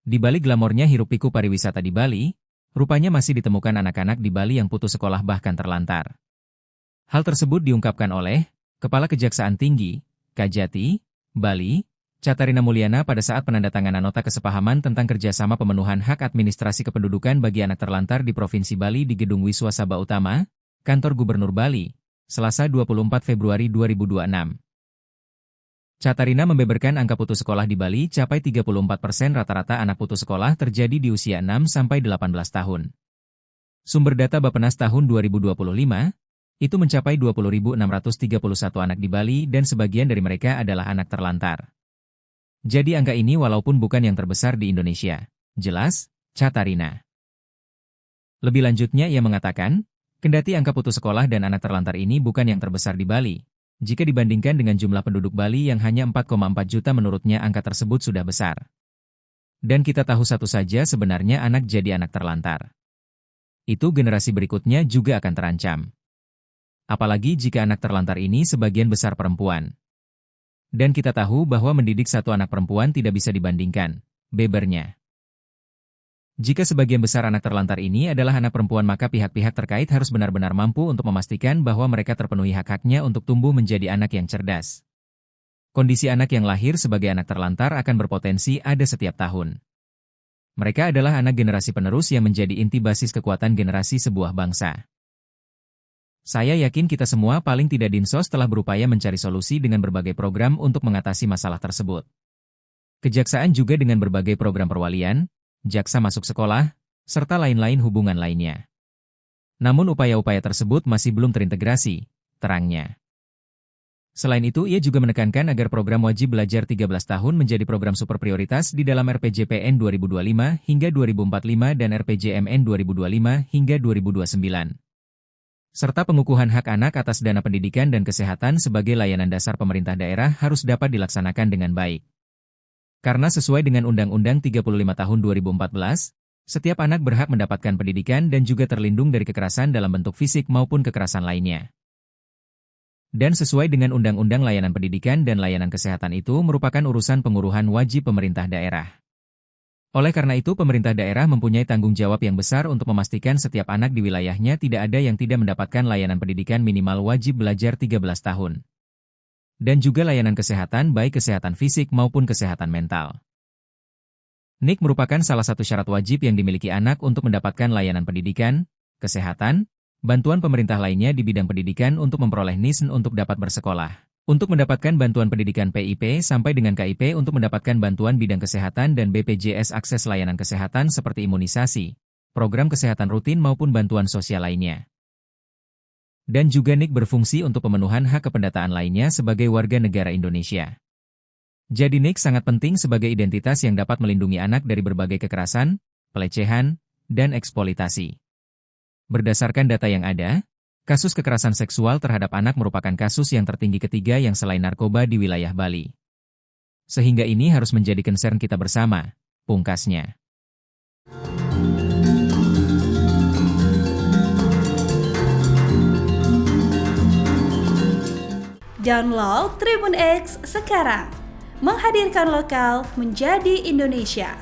Di balik glamornya hiruk-pikuk pariwisata di Bali, rupanya masih ditemukan anak-anak di Bali yang putus sekolah bahkan terlantar. Hal tersebut diungkapkan oleh Kepala Kejaksaan Tinggi, Kajati, Bali, Catarina Mulyana pada saat penandatanganan nota kesepahaman tentang kerjasama pemenuhan hak administrasi kependudukan bagi anak terlantar di Provinsi Bali di Gedung Wiswa Sabha Utama, Kantor Gubernur Bali, Selasa 24 Februari 2026. Catarina membeberkan angka putus sekolah di Bali capai 34% rata-rata anak putus sekolah terjadi di usia 6-18 tahun. Sumber data Bappenas tahun 2025, itu mencapai 20.631 anak di Bali dan sebagian dari mereka adalah anak terlantar. Jadi angka ini walaupun bukan yang terbesar di Indonesia, jelas, Catarina. Lebih lanjutnya ia mengatakan, kendati angka putus sekolah dan anak terlantar ini bukan yang terbesar di Bali, jika dibandingkan dengan jumlah penduduk Bali yang hanya 4,4 juta menurutnya angka tersebut sudah besar. Dan kita tahu satu saja sebenarnya anak jadi anak terlantar. Itu generasi berikutnya juga akan terancam. Apalagi jika anak terlantar ini sebagian besar perempuan. Dan kita tahu bahwa mendidik satu anak perempuan tidak bisa dibandingkan, bebernya. Jika sebagian besar anak terlantar ini adalah anak perempuan maka pihak-pihak terkait harus benar-benar mampu untuk memastikan bahwa mereka terpenuhi hak-haknya untuk tumbuh menjadi anak yang cerdas. Kondisi anak yang lahir sebagai anak terlantar akan berpotensi ada setiap tahun. Mereka adalah anak generasi penerus yang menjadi inti basis kekuatan generasi sebuah bangsa. Saya yakin kita semua paling tidak dinsos telah berupaya mencari solusi dengan berbagai program untuk mengatasi masalah tersebut. Kejaksaan juga dengan berbagai program perwalian, jaksa masuk sekolah, serta lain-lain hubungan lainnya. Namun upaya-upaya tersebut masih belum terintegrasi, terangnya. Selain itu ia juga menekankan agar program wajib belajar 13 tahun menjadi program super prioritas di dalam RPJPN 2025 hingga 2045 dan RPJMN 2025 hingga 2029. Serta pengukuhan hak anak atas dana pendidikan dan kesehatan sebagai layanan dasar pemerintah daerah harus dapat dilaksanakan dengan baik. Karena sesuai dengan Undang-Undang 35 tahun 2014, setiap anak berhak mendapatkan pendidikan dan juga terlindung dari kekerasan dalam bentuk fisik maupun kekerasan lainnya. Dan sesuai dengan Undang-Undang Layanan Pendidikan dan Layanan Kesehatan itu merupakan urusan penguruhan wajib pemerintah daerah. Oleh karena itu pemerintah daerah mempunyai tanggung jawab yang besar untuk memastikan setiap anak di wilayahnya tidak ada yang tidak mendapatkan layanan pendidikan minimal wajib belajar 13 tahun. Dan juga layanan kesehatan baik kesehatan fisik maupun kesehatan mental. NIK merupakan salah satu syarat wajib yang dimiliki anak untuk mendapatkan layanan pendidikan, kesehatan, bantuan pemerintah lainnya di bidang pendidikan untuk memperoleh NISN untuk dapat bersekolah. Untuk mendapatkan bantuan pendidikan PIP sampai dengan KIP untuk mendapatkan bantuan bidang kesehatan dan BPJS akses layanan kesehatan seperti imunisasi, program kesehatan rutin maupun bantuan sosial lainnya. Dan juga NIK berfungsi untuk pemenuhan hak kependataan lainnya sebagai warga negara Indonesia. Jadi NIK sangat penting sebagai identitas yang dapat melindungi anak dari berbagai kekerasan, pelecehan, dan eksploitasi. Berdasarkan data yang ada, kasus kekerasan seksual terhadap anak merupakan kasus yang tertinggi ketiga yang selain narkoba di wilayah Bali. Sehingga ini harus menjadi concern kita bersama, pungkasnya. Download Tribun X sekarang, menghadirkan lokal menjadi Indonesia.